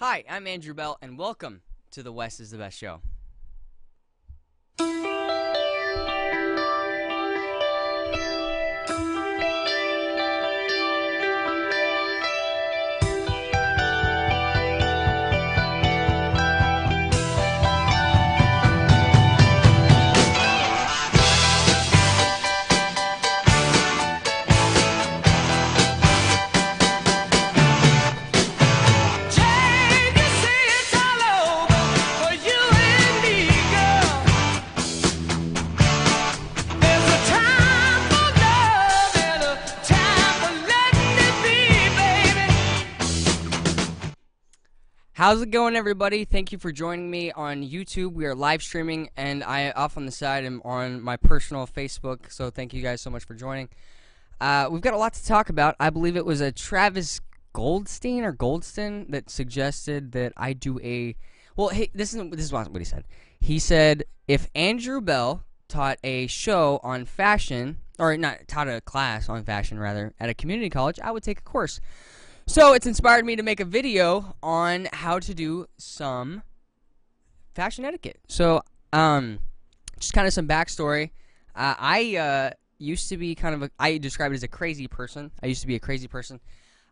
Hi, I'm Andrew Bell, and welcome to the West is the Best show. How's it going, everybody? Thank you for joining me on YouTube. We are live streaming, and I, off on the side, am on my personal Facebook, so thank you guys so much for joining. We've got a lot to talk about. I believe it was a Travis Goldston that suggested that I do a... Well, hey, this is what he said. He said, if Andrew Bell taught a show on fashion, or not, taught a class on fashion, rather, at a community college, I would take a course. So it's inspired me to make a video on how to do some fashion etiquette. So just kind of some backstory. I used to be kind of I describe it as a crazy person. I used to be a crazy person.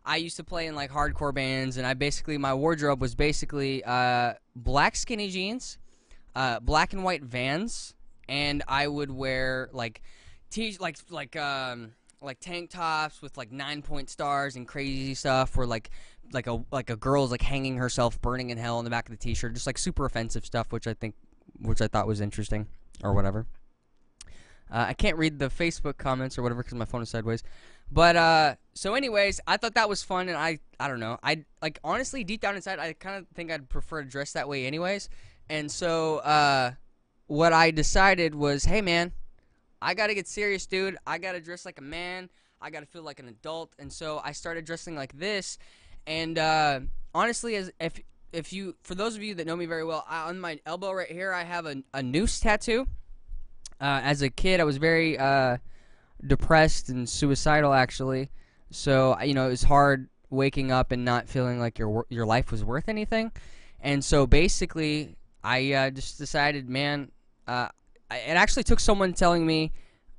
I used to play in like hardcore bands, and my wardrobe was basically black skinny jeans, black and white Vans, and I would wear like like tank tops with like 9-point stars and crazy stuff where like a girl's like hanging herself burning in hell on the back of the t-shirt, just like super offensive stuff, which I thought was interesting or whatever. I can't read the Facebook comments or whatever because my phone is sideways. But so anyways, I thought that was fun, and I don't know. I like, honestly, deep down inside, I kind of think I'd prefer to dress that way anyways. And so what I decided was, hey man, I gotta get serious, dude. I gotta dress like a man. I gotta feel like an adult. And so I started dressing like this. And honestly, for those of you that know me very well, on my elbow right here, I have a noose tattoo. As a kid, I was very depressed and suicidal, actually. So it was hard waking up and not feeling like your life was worth anything. And so basically, I just decided, man. It actually took someone telling me,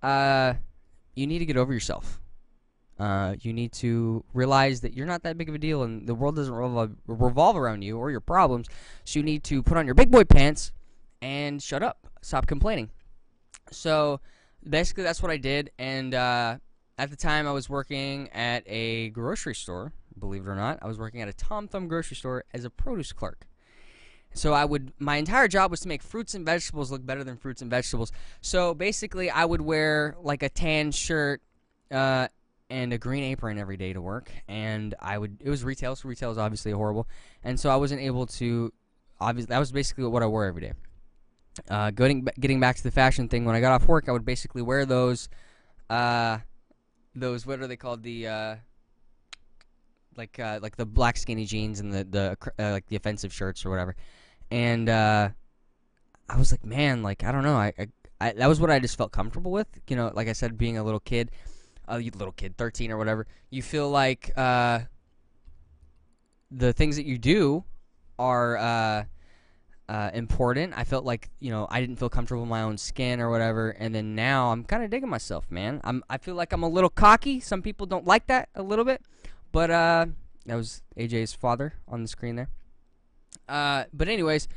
you need to get over yourself. You need to realize that you're not that big of a deal, and the world doesn't revolve around you or your problems. So you need to put on your big boy pants and shut up. Stop complaining. So basically, that's what I did. And at the time, I was working at a grocery store. Believe it or not, I was working at a Tom Thumb grocery store as a produce clerk. So my entire job was to make fruits and vegetables look better than fruits and vegetables. So basically, I would wear like a tan shirt and a green apron every day to work. And it was retail, so retail is obviously horrible. And so I wasn't able to, obviously, that was basically what I wore every day. Getting back to the fashion thing, when I got off work, I would basically wear those, what are they called? Like the black skinny jeans and the like the offensive shirts or whatever. And I was like, man, like, I don't know. I that was what I just felt comfortable with. Like I said, being a little kid, 13 or whatever, you feel like the things that you do are important. I felt like, I didn't feel comfortable in my own skin or whatever. And then now I'm kind of digging myself, man. I feel like I'm a little cocky. Some people don't like that a little bit. But that was AJ's father on the screen there. But anyways,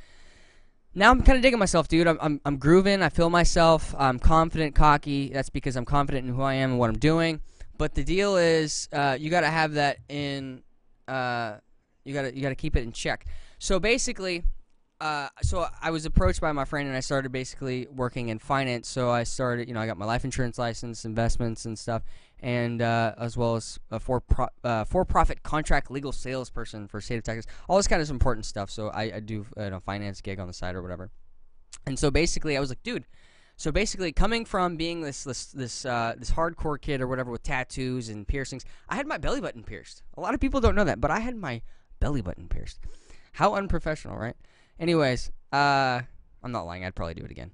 now I'm kind of digging myself, dude. I'm grooving. I feel myself. I'm confident, cocky. That's because I'm confident in who I am and what I'm doing. But the deal is, you gotta have that in. You gotta keep it in check. So basically, so I was approached by my friend, and I started basically working in finance. So I started, I got my life insurance license, investments and stuff, and as well as a for-profit contract legal salesperson for the state of Texas. All this kind of important stuff. So I do a finance gig on the side or whatever. And so basically, I was like, dude. So basically, coming from being this hardcore kid or whatever with tattoos and piercings, I had my belly button pierced. A lot of people don't know that, but I had my belly button pierced. How unprofessional, right? Anyways, I'm not lying. I'd probably do it again.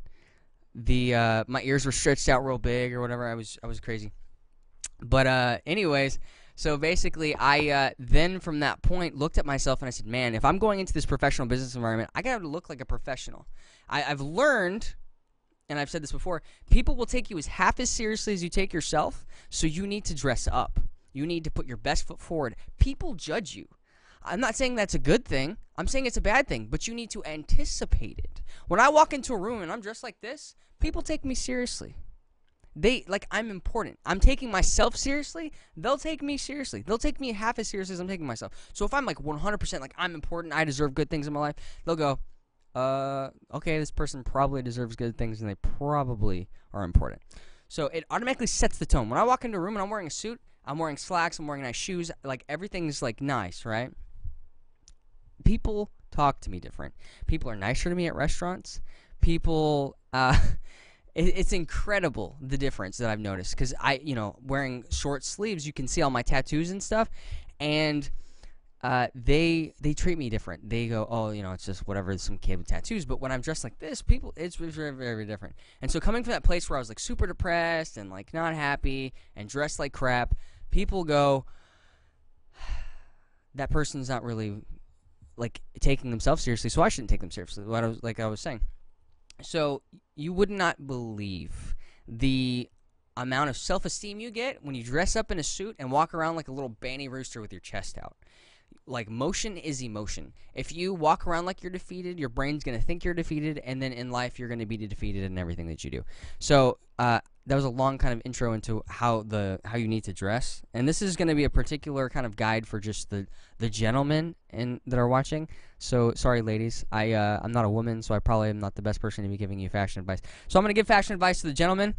My ears were stretched out real big or whatever. I was crazy. But anyways, So basically, I then from that point looked at myself and I said, man, if I'm going into this professional business environment, I got to look like a professional. I've learned, and I've said this before, people will take you as half as seriously as you take yourself, so you need to dress up. You need to put your best foot forward. People judge you. I'm not saying that's a good thing. I'm saying it's a bad thing, but you need to anticipate it. When I walk into a room and I'm dressed like this, people take me seriously. I'm important. I'm taking myself seriously. They'll take me seriously. They'll take me half as seriously as I'm taking myself. So if I'm like 100% like I'm important, I deserve good things in my life, they'll go, okay, this person probably deserves good things and they probably are important. So it automatically sets the tone. When I walk into a room and I'm wearing a suit, I'm wearing slacks, I'm wearing nice shoes, like everything's like nice, right? People talk to me different. People are nicer to me at restaurants. People, it's incredible the difference that I've noticed because wearing short sleeves, you can see all my tattoos and stuff, and they treat me different. They go, oh, it's just whatever, some kid with tattoos. But when I'm dressed like this, it's very, very different. And so coming from that place where I was like super depressed and like not happy and dressed like crap, people go, that person's not really like taking themselves seriously, so I shouldn't take them seriously. I was saying. So you would not believe the amount of self-esteem you get when you dress up in a suit and walk around like a little banty rooster with your chest out. Like, motion is emotion. If you walk around like you're defeated, your brain's going to think you're defeated, and then in life you're going to be defeated in everything that you do. So that was a long kind of intro into how you need to dress. And this is going to be a particular kind of guide for just the gentlemen that are watching. So sorry, ladies. I'm not a woman, so I probably am not the best person to be giving you fashion advice. So I'm going to give fashion advice to the gentlemen.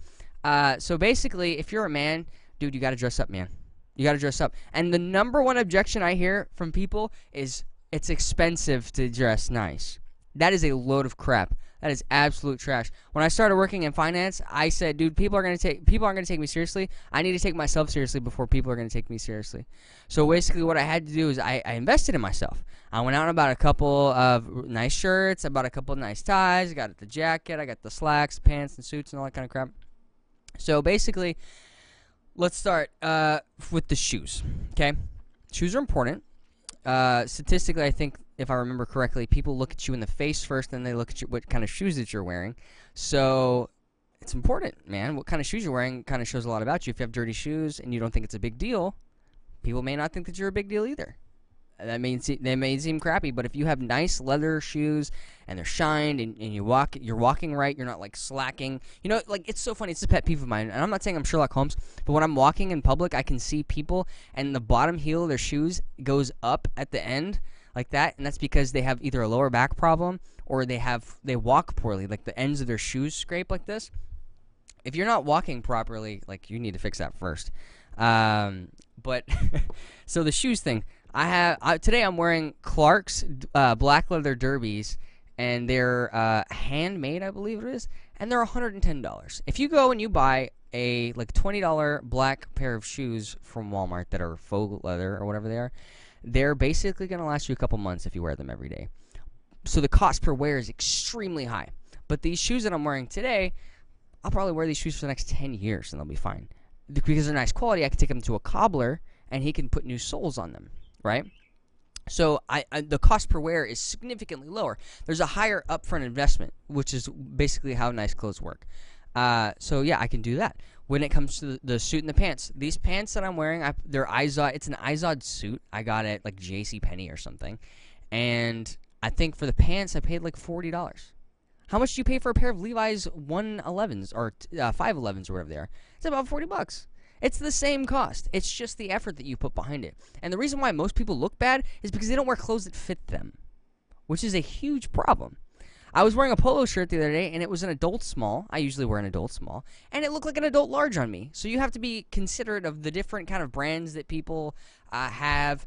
So basically, if you're a man, dude, you got to dress up, man. You got to dress up. And the number one objection I hear from people is it's expensive to dress nice. That is a load of crap. That is absolute trash. When I started working in finance, I said, dude, people aren't going to take me seriously. I need to take myself seriously before people are going to take me seriously. So basically what I had to do is I invested in myself. I went out and bought a couple of nice shirts. I bought a couple of nice ties. I got the jacket. I got the slacks, pants, and suits and all that kind of crap. So basically, let's start with the shoes, okay? Shoes are important. Statistically, I think, if I remember correctly, people look at you in the face first, then they look at you what kind of shoes that you're wearing. So it's important, man. What kind of shoes you're wearing kind of shows a lot about you. If you have dirty shoes and you don't think it's a big deal, people may not think that you're a big deal either. That means they may seem crappy, but if you have nice leather shoes and they're shined and you're walking right, you're not like slacking. Like, it's so funny. It's a pet peeve of mine, and I'm not saying I'm Sherlock Holmes, but when I'm walking in public, I can see people and the bottom heel of their shoes goes up at the end like that, and that's because they have either a lower back problem or they walk poorly, like the ends of their shoes scrape like this. If you're not walking properly, like, you need to fix that first. But so the shoes thing. Today I'm wearing Clark's black leather derbies, and they're handmade, I believe it is, and they're $110. If you go and you buy a like $20 black pair of shoes from Walmart that are faux leather or whatever they are, they're basically going to last you a couple months if you wear them every day. So the cost per wear is extremely high. But these shoes that I'm wearing today, I'll probably wear these shoes for the next 10 years and they'll be fine. Because they're nice quality, I can take them to a cobbler and he can put new soles on them. Right? So the cost per wear is significantly lower. There's a higher upfront investment, which is basically how nice clothes work. So yeah, I can do that. When it comes to the suit and the pants, these pants that I'm wearing, they're Izod. It's an Izod suit. I got it like JCPenney or something. And I think for the pants, I paid like $40. How much do you pay for a pair of Levi's 111s or 511s or whatever they are? It's about $40. It's the same cost. It's just the effort that you put behind it. And the reason why most people look bad is because they don't wear clothes that fit them, which is a huge problem. I was wearing a polo shirt the other day, and it was an adult small. I usually wear an adult small. And it looked like an adult large on me. So you have to be considerate of the different kind of brands that people have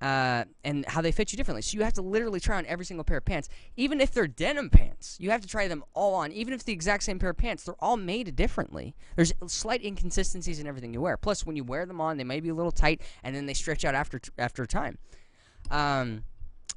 and how they fit you differently. So you have to literally try on every single pair of pants. Even if they're denim pants, you have to try them all on. Even if it's the exact same pair of pants, they're all made differently. There's slight inconsistencies in everything you wear. Plus, when you wear them on, they may be a little tight, and then they stretch out after time.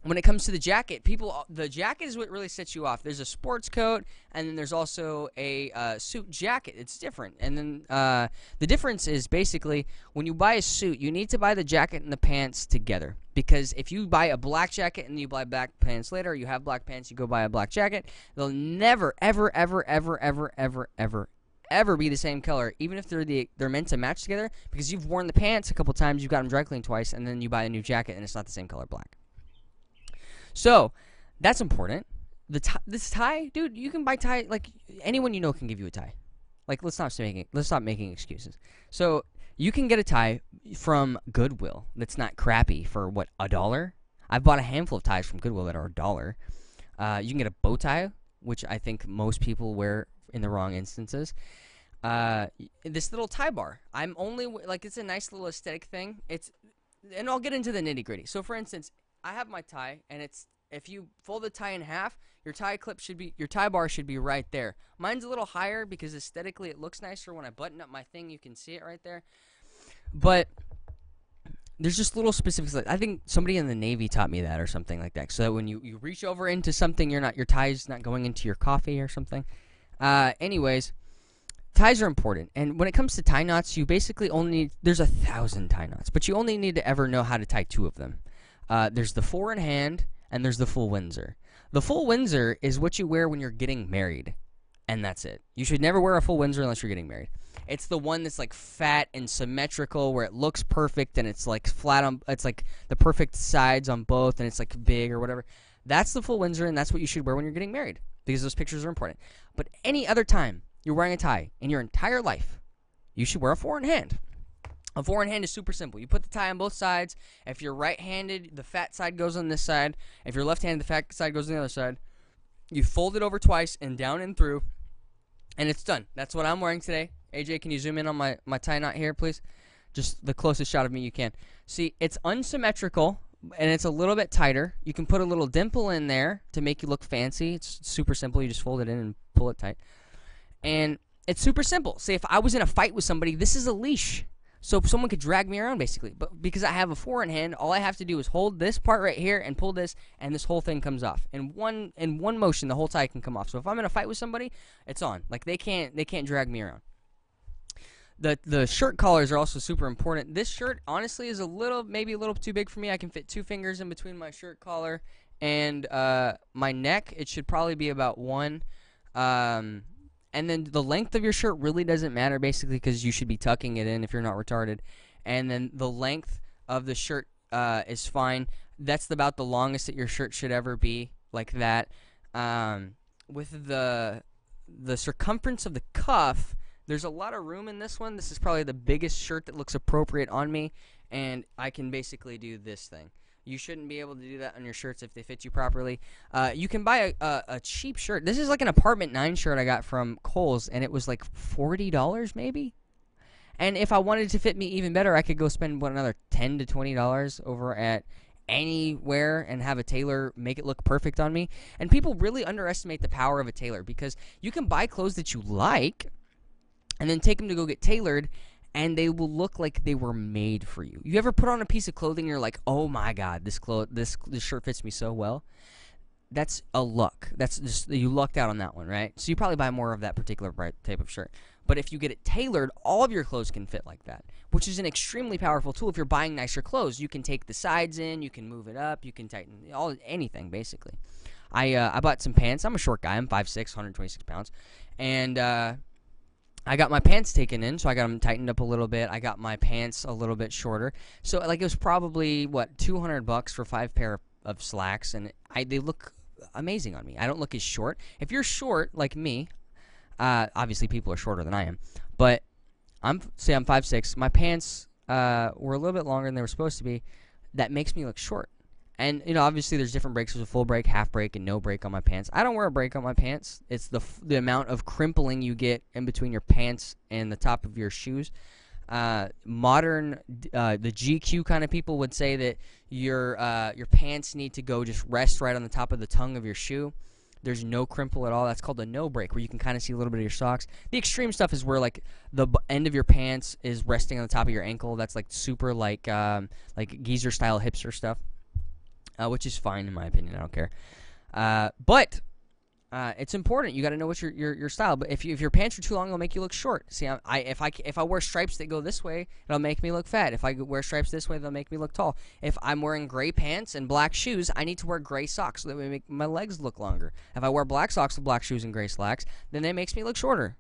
when it comes to the jacket, the jacket is what really sets you off. There's a sports coat, and then there's also a suit jacket. It's different. And then the difference is basically when you buy a suit, you need to buy the jacket and the pants together. Because if you buy a black jacket and you buy black pants later, or you have black pants, you go buy a black jacket, they'll never, ever, ever, ever, ever, ever, ever, ever be the same color, even if they're meant to match together. Because you've worn the pants a couple times, you've got them dry cleaned twice, and then you buy a new jacket and it's not the same color black. So, that's important. This tie, dude, you can buy tie, like, anyone you know can give you a tie. Like, let's stop making excuses. So, you can get a tie from Goodwill that's not crappy for, what, $1? I've bought a handful of ties from Goodwill that are $1. You can get a bow tie, which I think most people wear in the wrong instances. This little tie bar. It's a nice little aesthetic thing. And I'll get into the nitty-gritty. So, for instance, I have my tie, and if you fold the tie in half, your tie bar should be right there. Mine's a little higher because aesthetically it looks nicer. When I button up my thing, you can see it right there. But there's just little specifics. I think somebody in the Navy taught me that or something like that. So that when you reach over into something, your tie's not going into your coffee or something. Anyways, ties are important. And when it comes to tie knots, you basically only need, there's 1,000 tie knots, but you only need to ever know how to tie 2 of them. There's the 4-in-hand, and there's the full Windsor. The full Windsor is what you wear when you're getting married, and that's it. You should never wear a full Windsor unless you're getting married. It's the one that's like fat and symmetrical, where it looks perfect, and it's like flat on. It's like the perfect sides on both, and it's like big or whatever. That's the full Windsor, and that's what you should wear when you're getting married, because those pictures are important. But any other time you're wearing a tie in your entire life, you should wear a 4-in-hand. A 4-in-hand is super simple. You put the tie on both sides. If you're right-handed, the fat side goes on this side. If you're left-handed, the fat side goes on the other side. You fold it over twice and down and through, and it's done. That's what I'm wearing today. AJ, can you zoom in on my tie knot here, please? Just the closest shot of me you can. See, it's unsymmetrical, and it's a little bit tighter. You can put a little dimple in there to make you look fancy. It's super simple. You just fold it in and pull it tight. And it's super simple. Say if I was in a fight with somebody, this is a leash. So someone could drag me around, basically. But because I have a 4-in-hand, all I have to do is hold this part right here and pull this, and this whole thing comes off. In one motion, the whole tie can come off. So if I'm in a fight with somebody, it's on. Like they can't drag me around. The shirt collars are also super important. This shirt, honestly, is maybe a little too big for me. I can fit 2 fingers in between my shirt collar and my neck. It should probably be about 1. And then the length of your shirt really doesn't matter, basically, because you should be tucking it in if you're not retarded. And then the length of the shirt is fine. That's about the longest that your shirt should ever be, like that. With the circumference of the cuff, there's a lot of room in this one. This is probably the biggest shirt that looks appropriate on me, and I can basically do this thing. You shouldn't be able to do that on your shirts if they fit you properly. You can buy a cheap shirt. This is like an Apartment 9 shirt I got from Kohl's, and it was like $40 maybe. And if I wanted it to fit me even better, I could go spend another $10 to $20 over at anywhere and have a tailor make it look perfect on me. And people really underestimate the power of a tailor, because you can buy clothes that you like and then take them to go get tailored, and they will look like they were made for you. You ever put on a piece of clothing and you're like, oh my god, this shirt fits me so well? That's a luck. That's just, you lucked out on that one, right? So you probably buy more of that particular type of shirt. But if you get it tailored, all of your clothes can fit like that, which is an extremely powerful tool. If you're buying nicer clothes, you can take the sides in, you can move it up, you can tighten anything, basically. I bought some pants. I'm a short guy. I'm 5'6", 126 pounds. And I got my pants taken in, so I got them tightened up a little bit. I got my pants a little bit shorter. So, like, it was probably, $200 for 5 pair of slacks, and they look amazing on me. I don't look as short. If you're short, like me, obviously people are shorter than I am, but I'm 5'6". My pants were a little bit longer than they were supposed to be. That makes me look short. And, obviously there's different breaks. There's a full break, half break, and no break on my pants. I don't wear a break on my pants. It's the amount of crimpling you get in between your pants and the top of your shoes. The GQ kind of people would say that your pants need to go just rest right on the top of the tongue of your shoe. There's no crimple at all. That's called a no break, where you can kind of see a little bit of your socks. The extreme stuff is where, like, the end of your pants is resting on the top of your ankle. That's, like, super, like geezer-style hipster stuff. which is fine in my opinion. I don't care. But it's important. You got to know what your style. But if your pants are too long, it'll make you look short. See, if I wear stripes that go this way, it'll make me look fat. If I wear stripes this way, they'll make me look tall. If I'm wearing gray pants and black shoes, I need to wear gray socks so that they make my legs look longer. If I wear black socks with black shoes and gray slacks, then it makes me look shorter.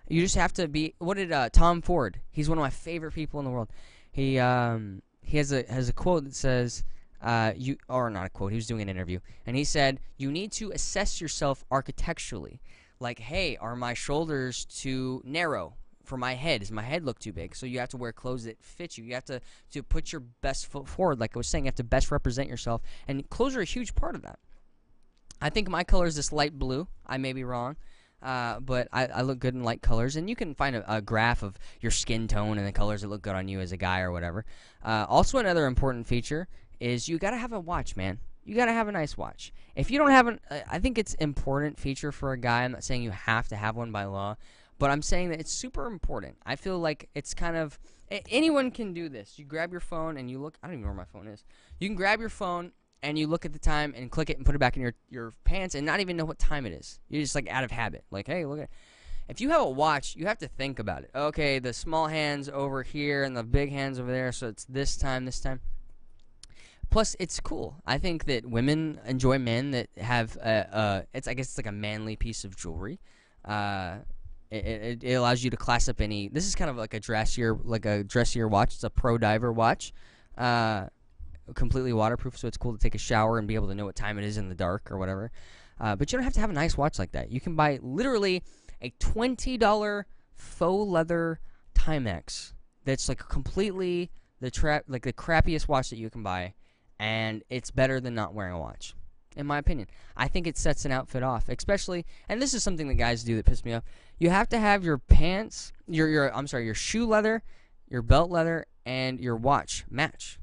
You just have to be. What did Tom Ford? He's one of my favorite people in the world. He has a quote that says. Or not a quote, he was doing an interview, and he said, you need to assess yourself architecturally. Like, hey, are my shoulders too narrow for my head? Does my head look too big? So you have to wear clothes that fit you. You have to put your best foot forward. Like I was saying, you have to best represent yourself, and clothes are a huge part of that. I think my color is this light blue. I may be wrong. But I look good in light colors, and you can find a graph of your skin tone and the colors that look good on you as a guy or whatever. Also, another important feature is you gotta have a watch, man. You gotta have a nice watch. If you don't have I think it's important feature for a guy. I'm not saying you have to have one by law, but I'm saying that it's super important. I feel like it's kind of anyone can do this. You grab your phone and you look. I don't even know where my phone is. You can grab your phone and you look at the time and click it and put it back in your pants and not even know what time it is. You're just like out of habit. Like, hey, look at it. If you have a watch, you have to think about it. Okay, the small hand's over here and the big hand's over there, so it's this time. Plus, it's cool. I think that women enjoy men that have I guess it's like a manly piece of jewelry. It allows you to class up any. This is kind of like a dressier watch. It's a pro diver watch, completely waterproof, so it's cool to take a shower and be able to know what time it is in the dark or whatever. But you don't have to have a nice watch like that. You can buy literally a $20 faux leather Timex that's like completely the crappiest watch that you can buy. And it's better than not wearing a watch, in my opinion. I think it sets an outfit off, especially, and this is something that guys do that piss me off. You have to have your pants, your shoe leather, your belt leather, and your watch match.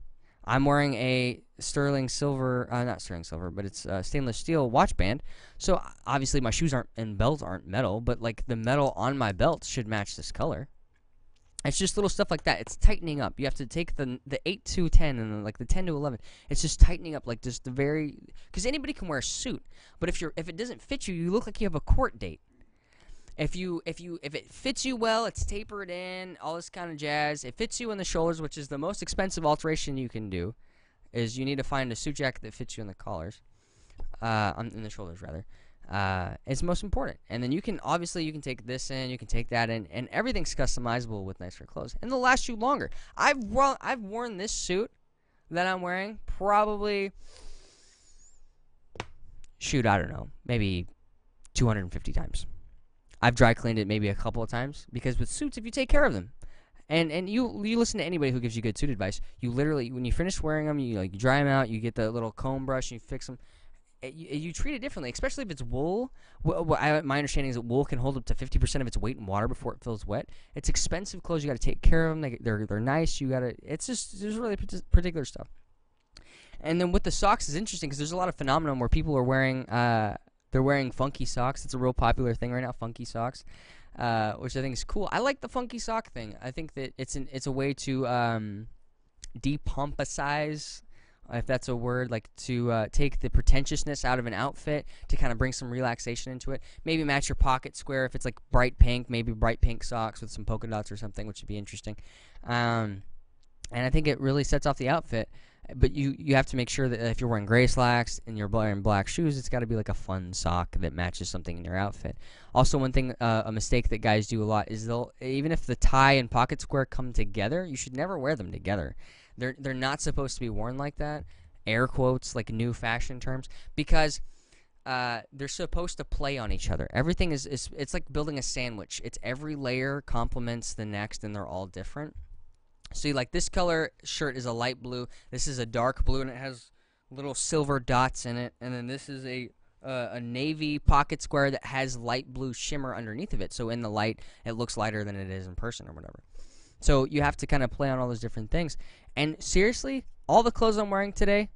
I'm wearing a sterling silver, not sterling silver, but it's stainless steel watch band. So obviously my shoes and belts aren't metal, but like the metal on my belt should match this color. It's just little stuff like that. It's tightening up. You have to take the 8 to 10 and like the 10 to 11. It's just tightening up, like just the very, because anybody can wear a suit, but if it doesn't fit you, you look like you have a court date. If it fits you well, it's tapered in, all this kind of jazz. It fits you in the shoulders, which is the most expensive alteration you can do. Is you need to find a suit jacket that fits you in the collars, in the shoulders rather. It's most important. And then you can take this in, you can take that in, and everything's customizable with nicer clothes. And they'll last you longer. I've worn this suit that I'm wearing probably, I don't know, maybe 250 times. I've dry cleaned it maybe a couple of times, because with suits, if you take care of them, and you listen to anybody who gives you good suit advice, you literally, when you finish wearing them, you dry them out, you get the little comb brush, and you fix them. You treat it differently, especially if it's wool. My understanding is that wool can hold up to 50% of its weight in water before it feels wet. It's expensive clothes. You got to take care of them. They're nice. There's really particular stuff. And then with the socks is interesting because there's a lot of phenomenon where people are wearing funky socks. It's a real popular thing right now, funky socks, which I think is cool. I like the funky sock thing. I think that it's a way to depompicize, if that's a word, like to take the pretentiousness out of an outfit to kind of bring some relaxation into it. Maybe match your pocket square if it's like bright pink, maybe bright pink socks with some polka dots or something, which would be interesting. And I think it really sets off the outfit. But you have to make sure that if you're wearing gray slacks and you're wearing black shoes, it's got to be like a fun sock that matches something in your outfit. Also, one thing, a mistake that guys do a lot is even if the tie and pocket square come together, you should never wear them together. They're not supposed to be worn like that. Air quotes, like new fashion terms, because they're supposed to play on each other. Everything it's like building a sandwich. It's every layer complements the next, and they're all different. See, like this color shirt is a light blue. This is a dark blue, and it has little silver dots in it. And then this is a navy pocket square that has light blue shimmer underneath of it. So in the light, it looks lighter than it is in person or whatever. So you have to kind of play on all those different things. And seriously, all the clothes I'm wearing today,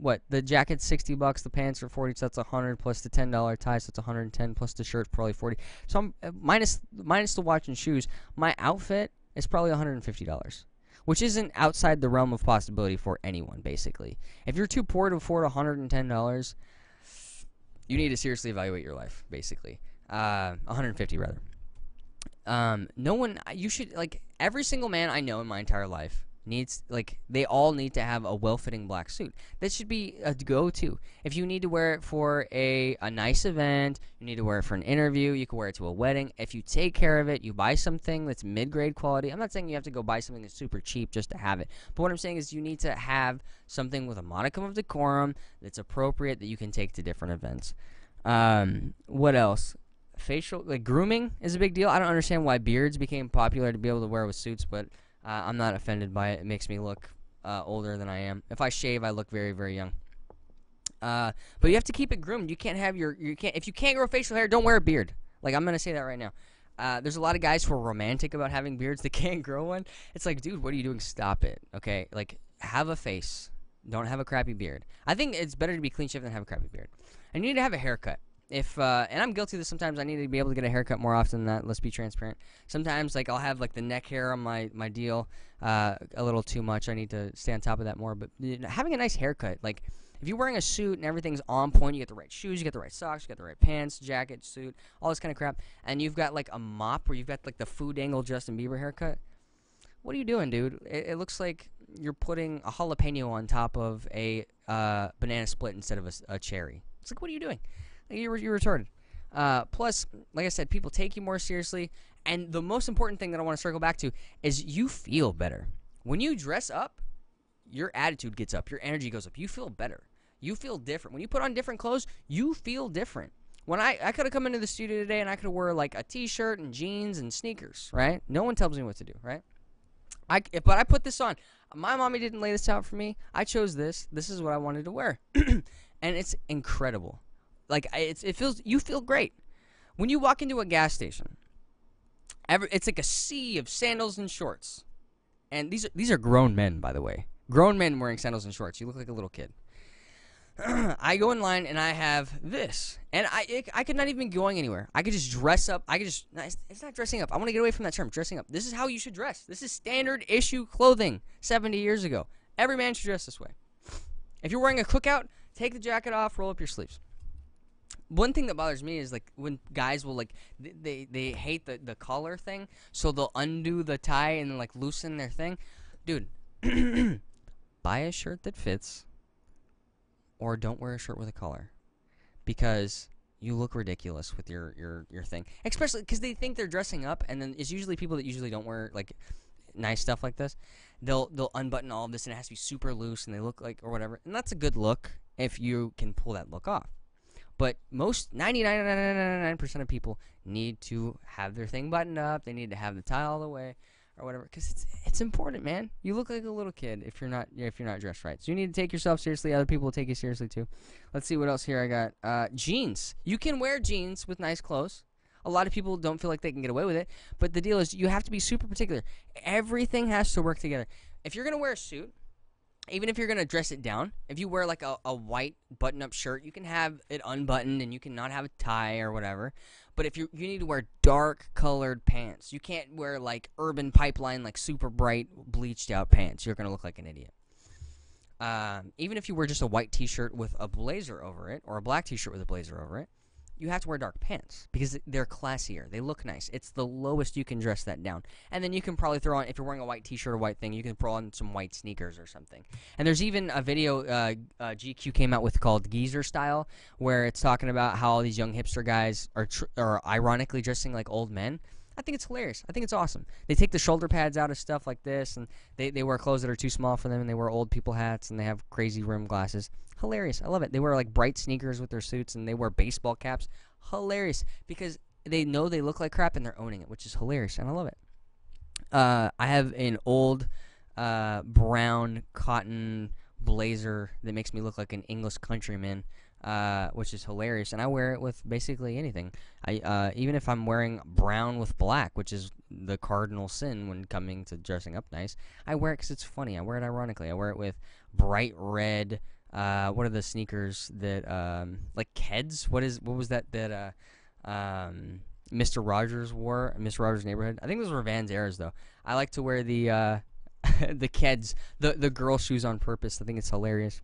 the jacket's $60, the pants are $40, so that's $100 plus the $10 tie, so it's $110 plus the shirt's probably $40. So I'm minus the watch and shoes. My outfit is probably $150, which isn't outside the realm of possibility for anyone, basically. If you're too poor to afford $110, you need to seriously evaluate your life, basically. 150 rather. No one, you should, like, every single man I know in my entire life needs, like, they all need to have a well-fitting black suit. That should be a go-to. If you need to wear it for a nice event, you need to wear it for an interview, you can wear it to a wedding. If you take care of it, you buy something that's mid-grade quality. I'm not saying you have to go buy something that's super cheap just to have it. But what I'm saying is you need to have something with a modicum of decorum that's appropriate that you can take to different events. What else? Facial, like, grooming is a big deal. I don't understand why beards became popular to be able to wear with suits, but I'm not offended by it. It makes me look older than I am. If I shave, I look very, very young. But you have to keep it groomed. You can't have if you can't grow facial hair, don't wear a beard. Like, I'm gonna say that right now. There's a lot of guys who are romantic about having beards that can't grow one. It's like, dude, what are you doing? Stop it. Okay, like, have a face. Don't have a crappy beard. I think it's better to be clean shaven than have a crappy beard. And you need to have a haircut. And I'm guilty of this sometimes. I need to be able to get a haircut more often than that. Let's be transparent. Sometimes, like, I'll have, like, the neck hair on my deal a little too much. I need to stay on top of that more. But having a nice haircut, like, if you're wearing a suit and everything's on point, you get the right shoes, you get the right socks, you get the right pants, jacket, suit, all this kind of crap, and you've got, like, a mop where you've got, like, the food angle Justin Bieber haircut, what are you doing, dude? It looks like you're putting a jalapeno on top of a banana split instead of a cherry. It's like, what are you doing? You're retarded. Plus, like I said, people take you more seriously. And the most important thing that I want to circle back to is you feel better. When you dress up, your attitude gets up. Your energy goes up. You feel better. You feel different. When you put on different clothes, you feel different. When I could have come into the studio today and I could have wore, like, a t-shirt and jeans and sneakers, right? No one tells me what to do, right? But I put this on. My mommy didn't lay this out for me. I chose this. This is what I wanted to wear. And it's incredible. Like, you feel great. When you walk into a gas station, it's like a sea of sandals and shorts. And these are grown men, by the way. Grown men wearing sandals and shorts. You look like a little kid. I go in line and I have this. And I could not even be going anywhere. I could just dress up. It's not dressing up. I want to get away from that term, dressing up. This is how you should dress. This is standard issue clothing 70 years ago. Every man should dress this way. If you're wearing a cookout, take the jacket off, roll up your sleeves. One thing that bothers me is, like, when guys will, like, they hate the collar thing, so they'll undo the tie and then, like, loosen their thing. Dude, buy a shirt that fits, or don't wear a shirt with a collar, because you look ridiculous with your thing. Especially because they think they're dressing up, and then it's usually people that usually don't wear, like, nice stuff like this. They'll unbutton all of this, and it has to be super loose, and they look like, or whatever. And that's a good look if you can pull that look off. But most 99% of people need to have their thing buttoned up. They need to have the tie all the way, or whatever, because it's important, man. You look like a little kid if you're not dressed right. So you need to take yourself seriously. Other people will take you seriously too. Let's see what else here I got. Jeans. You can wear jeans with nice clothes. A lot of people don't feel like they can get away with it, but the deal is you have to be super particular. Everything has to work together. If you're gonna wear a suit, even if you're going to dress it down, if you wear, like, a white button-up shirt, you can have it unbuttoned and you can not have a tie or whatever. But if you need to wear dark-colored pants. You can't wear, like, Urban Pipeline, like, super bright, bleached-out pants. You're going to look like an idiot. Even if you wear just a white t-shirt with a blazer over it, or a black t-shirt with a blazer over it, you have to wear dark pants because they're classier. They look nice. It's the lowest you can dress that down. And then you can probably throw on, if you're wearing a white t-shirt or white thing, you can throw on some white sneakers or something. And there's even a video GQ came out with called Geezer Style, where it's talking about how all these young hipster guys are ironically dressing like old men. I think it's hilarious. I think it's awesome. They take the shoulder pads out of stuff like this, and they wear clothes that are too small for them, and they wear old people hats, and they have crazy rim glasses. Hilarious. I love it. They wear, like, bright sneakers with their suits, and they wear baseball caps. Hilarious. Because they know they look like crap, and they're owning it, which is hilarious, and I love it. I have an old brown cotton blazer that makes me look like an English countryman, which is hilarious, and I wear it with basically anything. Even if I'm wearing brown with black, which is the cardinal sin when coming to dressing up nice, I wear it because it's funny. I wear it ironically. I wear it with bright red. What are the sneakers that like Keds? What was that Mr. Rogers wore? Mr. Rogers' Neighborhood. I think those were Vans Airs though. I like to wear the the kids, the girl shoes on purpose. I think it's hilarious.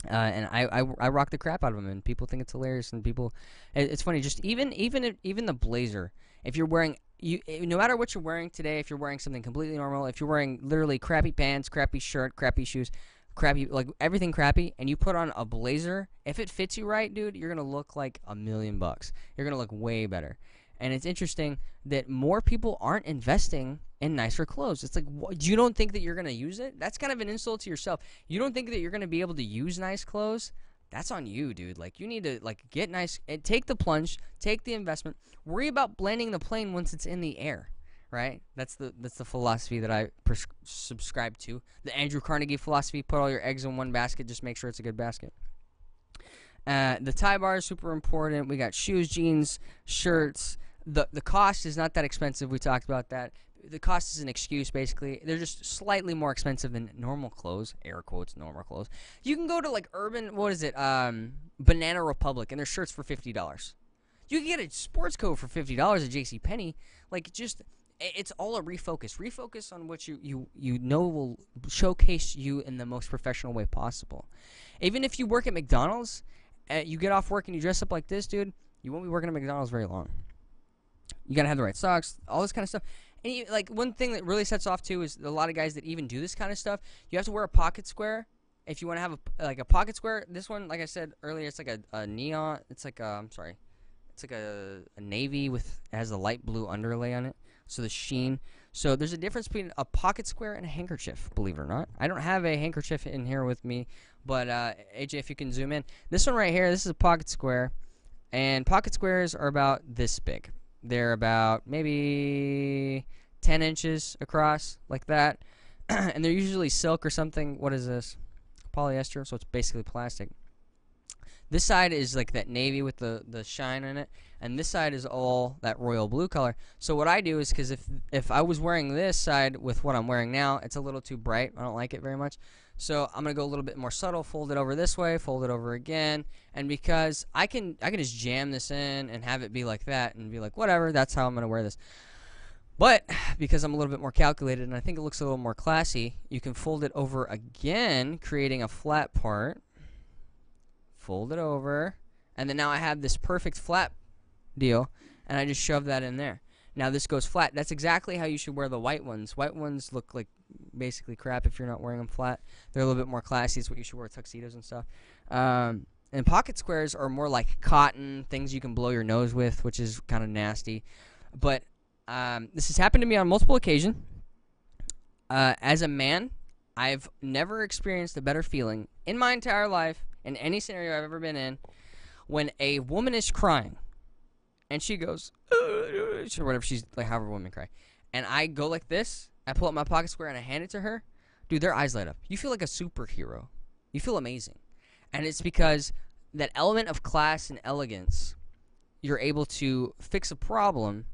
And I rock the crap out of them, and people think it's hilarious. And people, it's funny. Just even the blazer. If you're wearing no matter what you're wearing today, if you're wearing something completely normal, if you're wearing literally crappy pants, crappy shirt, crappy shoes, crappy like everything crappy, and you put on a blazer, if it fits you right, dude, you're gonna look like $1,000,000. You're gonna look way better. And it's interesting that more people aren't investing in nicer clothes. It's like, you don't think that you're going to use it? That's kind of an insult to yourself. You don't think that you're going to be able to use nice clothes? That's on you, dude. Like, you need to, like, get nice and take the plunge, take the investment. Worry about landing the plane once it's in the air, right? That's the philosophy that I subscribe to. The Andrew Carnegie philosophy, put all your eggs in one basket, just make sure it's a good basket. The tie bar is super important. We got shoes, jeans, shirts. The cost is not that expensive. We talked about that. The cost is an excuse, basically. They're just slightly more expensive than normal clothes. Air quotes, normal clothes. You can go to, like, Banana Republic, and their shirts for $50. You can get a sports coat for $50 at JCPenney. Like, just, it's all a refocus. Refocus on what you know will showcase you in the most professional way possible. Even if you work at McDonald's, you get off work and you dress up like this, dude, you won't be working at McDonald's very long. You gotta have the right socks, all this kind of stuff. And like, one thing that really sets off too is a lot of guys that even do this kind of stuff. You have to wear a pocket square if you want to have a pocket square. This one, like I said earlier, it's like a neon. It's like it's like a navy with, it has a light blue underlay on it. So the sheen. So there's a difference between a pocket square and a handkerchief. Believe it or not, I don't have a handkerchief in here with me, but AJ, if you can zoom in, this one right here, this is a pocket square, and pocket squares are about this big. They're about maybe 10 inches across, like that. And they're usually silk or something. What is this? Polyester, so it's basically plastic. This side is like that navy with the shine in it, and this side is all that royal blue color. So what I do is, because if I was wearing this side with what I'm wearing now, it's a little too bright. I don't like it very much. So I'm going to go a little bit more subtle, fold it over this way, fold it over again. And because I can just jam this in and have it be like that and be like, whatever, that's how I'm going to wear this. But because I'm a little bit more calculated and I think it looks a little more classy, you can fold it over again, creating a flat part. Fold it over. And then now I have this perfect flat deal, and I just shove that in there. Now this goes flat. That's exactly how you should wear the white ones. White ones look like basically crap if you're not wearing them flat. They're a little bit more classy. It's what you should wear with tuxedos and stuff. And pocket squares are more like cotton, things you can blow your nose with, which is kind of nasty. But this has happened to me on multiple occasions. As a man, I've never experienced a better feeling in my entire life, in any scenario I've ever been in, when a woman is crying and she goes, or whatever, she's like, however women cry, and I go like this, I pull out my pocket square and I hand it to her, dude, their eyes light up. You feel like a superhero. You feel amazing. And it's because that element of class and elegance, you're able to fix a problem,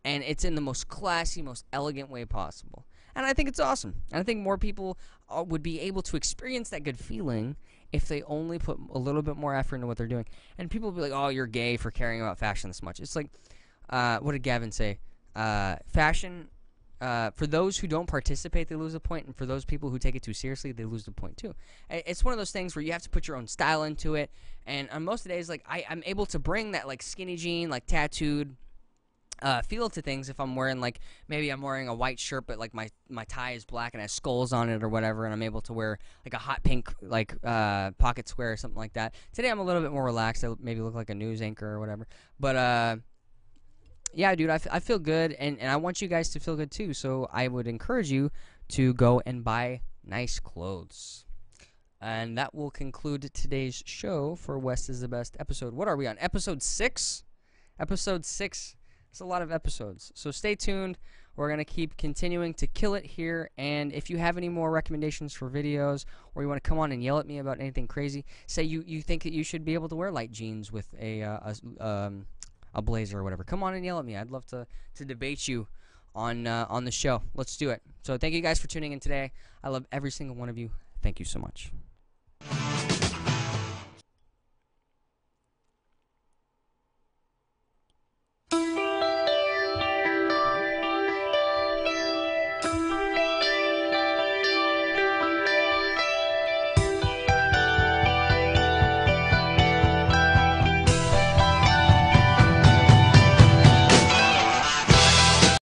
and it's in the most classy, most elegant way possible. And I think it's awesome. And I think more people would be able to experience that good feeling if they only put a little bit more effort into what they're doing. And people will be like, oh, you're gay for caring about fashion this much. It's like, what did Gavin say? Fashion, for those who don't participate, they lose a point. And for those people who take it too seriously, they lose the point too. It's one of those things where you have to put your own style into it. And on most of the days, like, I'm able to bring that, like, skinny jean, like, tattooed feel to things if I'm wearing, like, maybe I'm wearing a white shirt but like my tie is black and has skulls on it or whatever, and I'm able to wear like a hot pink like pocket square or something like that. Today I'm a little bit more relaxed. I maybe look like a news anchor or whatever, but yeah, dude, I feel good, and I want you guys to feel good too, so I would encourage you to go and buy nice clothes. And that will conclude today's show for West is the Best episode. What are we on? Episode 6? Episode 6. It's a lot of episodes, so stay tuned. We're going to keep continuing to kill it here, and if you have any more recommendations for videos, or you want to come on and yell at me about anything crazy, say you think that you should be able to wear light jeans with a blazer or whatever, come on and yell at me. I'd love to debate you on the show. Let's do it. So thank you guys for tuning in today. I love every single one of you. Thank you so much.